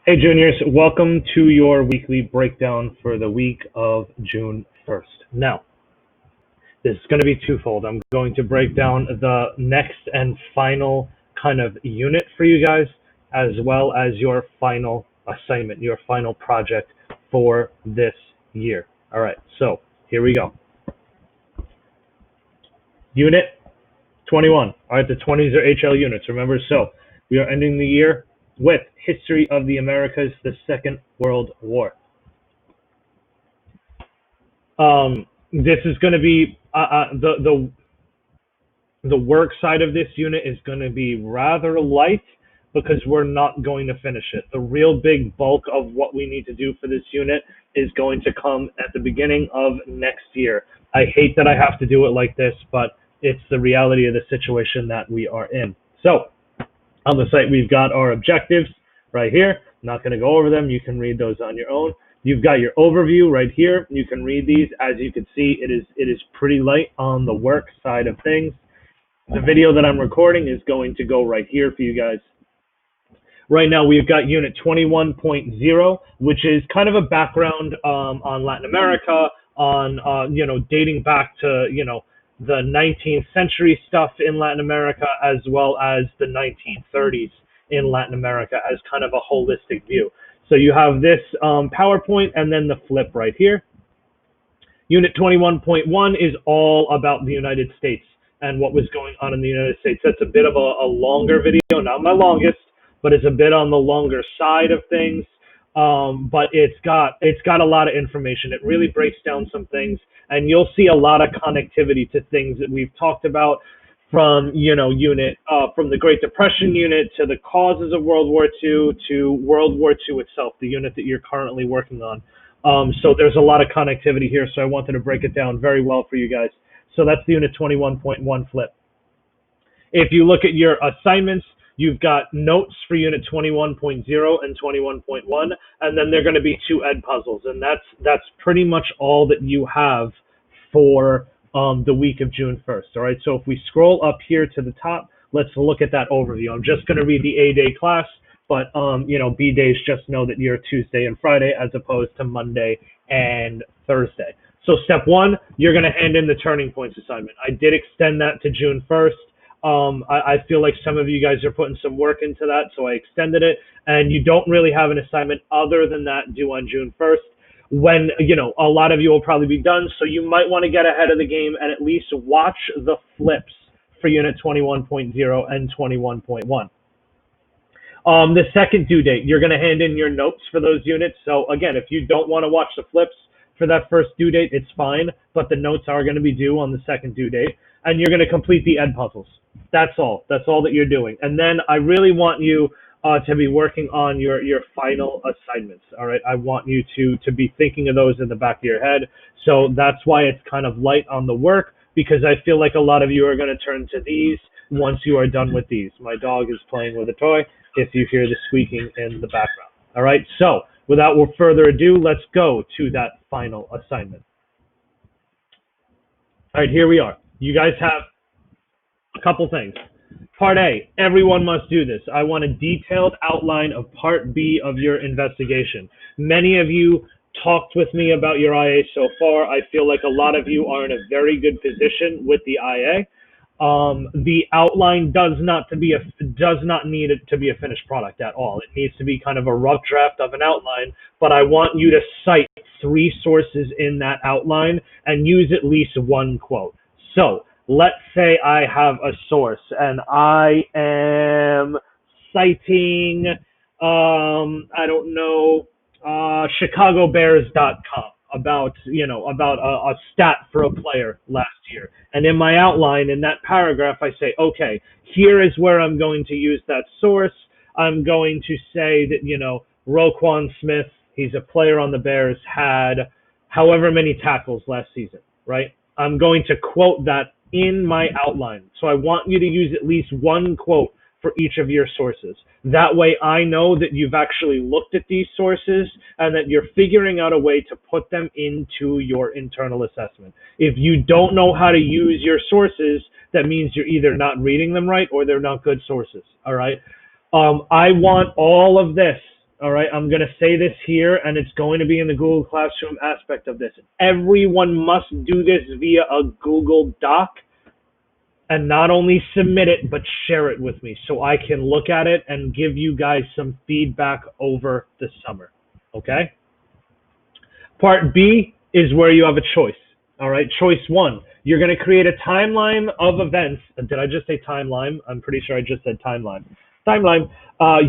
Hey, juniors, welcome to your weekly breakdown for the week of June 1st. Now, this is going to be twofold. I'm going to break down the next and final kind of unit for you guys, as well as your final assignment, your final project for this year. All right, so here we go. Unit 21. All right, the 20s are HL units, remember? So we are ending the year with History of the Americas, the Second World War. This is going to be the work side of this unit is going to be rather light because we're not going to finish it. The real big bulk of what we need to do for this unit is going to come at the beginning of next year. I hate that I have to do it like this, but it's the reality of the situation that we are in. So on the site, we've got our objectives right here. I'm not going to go over them. You can read those on your own. You've got your overview right here. You can read these. As you can see, it is pretty light on the work side of things. The video that I'm recording is going to go right here for you guys. Right now, we've got Unit 21.0, which is kind of a background on Latin America, on dating back to the 19th century stuff in Latin America, as well as the 1930s in Latin America as kind of a holistic view. So you have this PowerPoint and then the flip right here. Unit 21.1 is all about the United States and what was going on in the United States. That's a bit of a longer video, not my longest, but it's a bit on the longer side of things. But it's got a lot of information. It really breaks down some things, and you'll see a lot of connectivity to things that we've talked about, from from the Great Depression unit to the causes of World War II to World War II itself, the unit that you're currently working on. So there's a lot of connectivity here, so I wanted to break it down very well for you guys. So that's the Unit 21.1 flip. If you look at your assignments, you've got notes for Unit 21.0 and 21.1, and then they're going to be 2 ed puzzles, and that's pretty much all that you have for the week of June 1st. All right, so if we scroll up here to the top, let's look at that overview. I'm just going to read the A-day class, but B days, just know that you're Tuesday and Friday as opposed to Monday and Thursday. So step 1, you're going to hand in the Turning Points assignment. I did extend that to June 1st. I feel like some of you guys are putting some work into that, so I extended it, and you don't really have an assignment other than that due on June 1st, when, a lot of you will probably be done, so you might want to get ahead of the game and at least watch the flips for Unit 21.0 and 21.1. The second due date, you're going to hand in your notes for those units. So again, if you don't want to watch the flips for that first due date, it's fine, but the notes are going to be due on the second due date, and you're going to complete the ed puzzles. That's all that you're doing. And then I really want you to be working on your final assignments. All right, I want you to be thinking of those in the back of your head. So that's why it's kind of light on the work, because I feel like a lot of you are going to turn to these once you are done with these. My dog is playing with a toy if you hear the squeaking in the background. All right, so without further ado, let's go to that final assignment. All right, here we are. You guys have a couple things. Part A, everyone must do this. I want a detailed outline of Part B of your investigation. Many of you talked with me about your IA so far. I feel like a lot of you are in a very good position with the IA. The outline does not need it to be a finished product at all. It needs to be kind of a rough draft of an outline, but I want you to cite 3 sources in that outline and use at least 1 quote. So let's say I have a source and I am citing, ChicagoBears.com about a stat for a player last year. And in my outline, in that paragraph, I say, okay, here is where I'm going to use that source. I'm going to say that, Roquan Smith, he's a player on the Bears, had however many tackles last season, right? I'm going to quote that in my outline. So I want you to use at least 1 quote for each of your sources. That way I know that you've actually looked at these sources and that you're figuring out a way to put them into your internal assessment. If you don't know how to use your sources, that means you're either not reading them right or they're not good sources, all right? I want all of this All right, I'm going to say this here, and it's going to be in the Google Classroom aspect of this. Everyone must do this via a Google Doc, and not only submit it, but share it with me so I can look at it and give you guys some feedback over the summer. Okay? Part B is where you have a choice. All right, choice one. You're going to create a timeline of events. Did I just say timeline? I'm pretty sure I just said timeline. Timeline.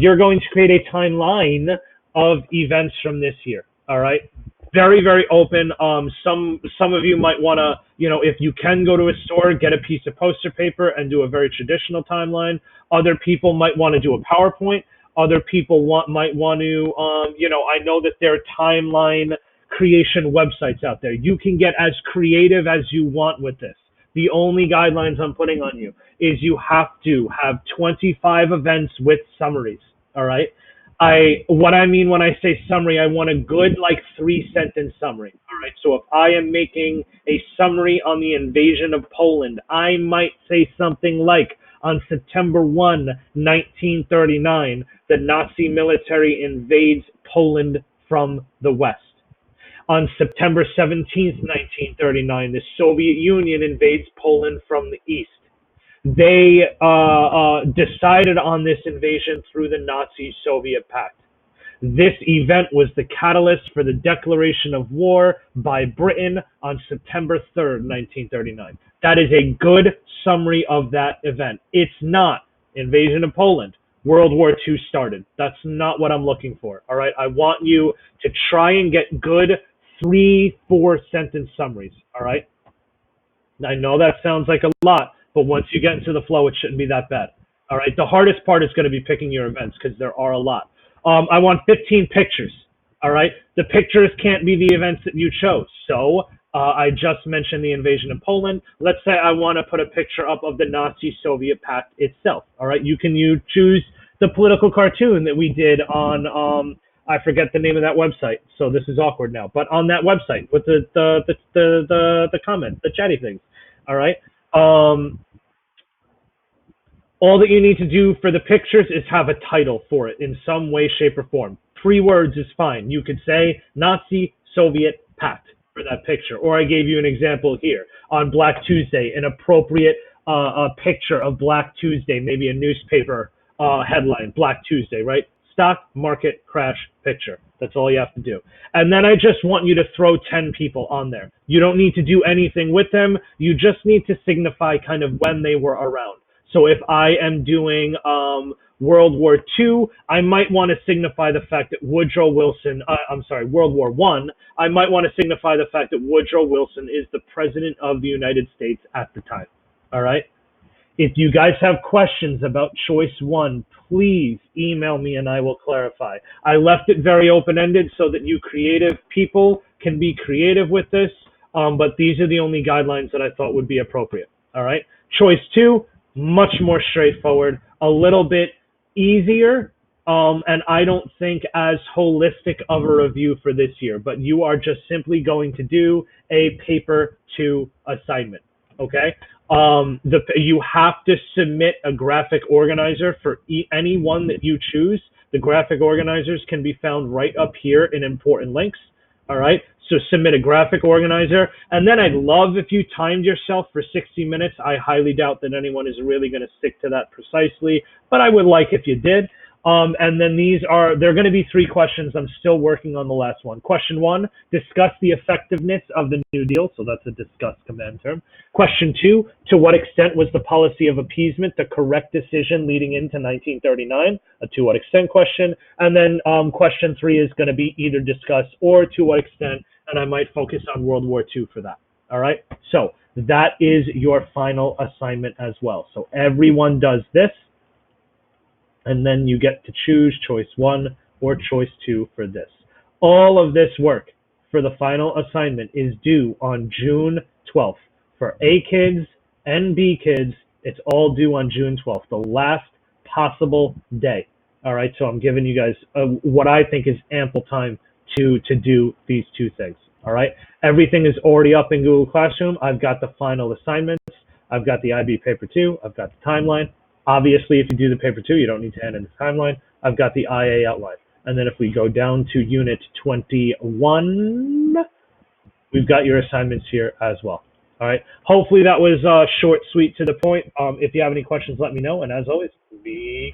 You're going to create a timeline of events from this year. All right. Very, very open. Some of you might want to, if you can go to a store, get a piece of poster paper and do a very traditional timeline. Other people might want to do a PowerPoint. Other people might want to, I know that there are timeline creation websites out there. You can get as creative as you want with this. The only guidelines I'm putting on you is you have to have 25 events with summaries. All right. What I mean when I say summary, I want a good 3-sentence summary. All right. So if I am making a summary on the invasion of Poland, I might say something like, on September 1, 1939, the Nazi military invades Poland from the west. On September 17th, 1939, the Soviet Union invades Poland from the east. They decided on this invasion through the Nazi-Soviet pact. This event was the catalyst for the declaration of war by Britain on September 3rd, 1939. That is a good summary of that event. It's not invasion of Poland. World War II started. That's not what I'm looking for. All right. I want you to try and get good 3-4 sentence summaries. All right. I know that sounds like a lot, but once you get into the flow, it shouldn't be that bad. All right. The hardest part is going to be picking your events because there are a lot. I want 15 pictures. All right. The pictures can't be the events that you chose. So I just mentioned the invasion of Poland. Let's say I want to put a picture up of the Nazi-Soviet pact itself. All right. You choose the political cartoon that we did on, I forget the name of that website, so this is awkward now. But on that website with the comment, the chatty things. All right. All that you need to do for the pictures is have a title for it in some way, shape, or form. 3 words is fine. You could say Nazi-Soviet pact for that picture. Or I gave you an example here on Black Tuesday, an appropriate picture of Black Tuesday, maybe a newspaper headline, Black Tuesday, right? Stock market crash picture. That's all you have to do. And then I just want you to throw 10 people on there. You don't need to do anything with them. You just need to signify kind of when they were around. So if I am doing World War II, I might want to signify the fact that World War I might want to signify the fact that Woodrow Wilson is the president of the United States at the time. All right? If you guys have questions about choice 1, please email me and I will clarify. I left it very open-ended so that you creative people can be creative with this, but these are the only guidelines that I thought would be appropriate. All right? Choice 2, much more straightforward, a little bit easier, and I don't think as holistic of a review for this year, but you are just simply going to do a paper 2 assignment, okay? You have to submit a graphic organizer for any one that you choose. The graphic organizers can be found right up here in important links. All right. So submit a graphic organizer. And then I'd love if you timed yourself for 60 minutes. I highly doubt that anyone is really going to stick to that precisely, but I would like if you did. And then they're going to be 3 questions. I'm still working on the last one. Question 1, discuss the effectiveness of the New Deal. So that's a discuss command term. Question 2, to what extent was the policy of appeasement the correct decision leading into 1939? A to what extent question. And then question 3 is going to be either discuss or to what extent, and I might focus on World War II for that. All right. So that is your final assignment as well. So everyone does this. And then you get to choose choice 1 or choice 2 for this. All of this work for the final assignment is due on June 12th. For A kids and B kids, it's all due on June 12th, the last possible day. All right, so I'm giving you guys what I think is ample time to do these 2 things. All right, everything is already up in Google Classroom. I've got the final assignments. I've got the IB paper 2. I've got the timeline. Obviously, if you do the paper 2, you don't need to enter the timeline. I've got the IA outline. And then if we go down to Unit 21, we've got your assignments here as well. All right. Hopefully that was short, sweet, to the point. If you have any questions, let me know. And as always, be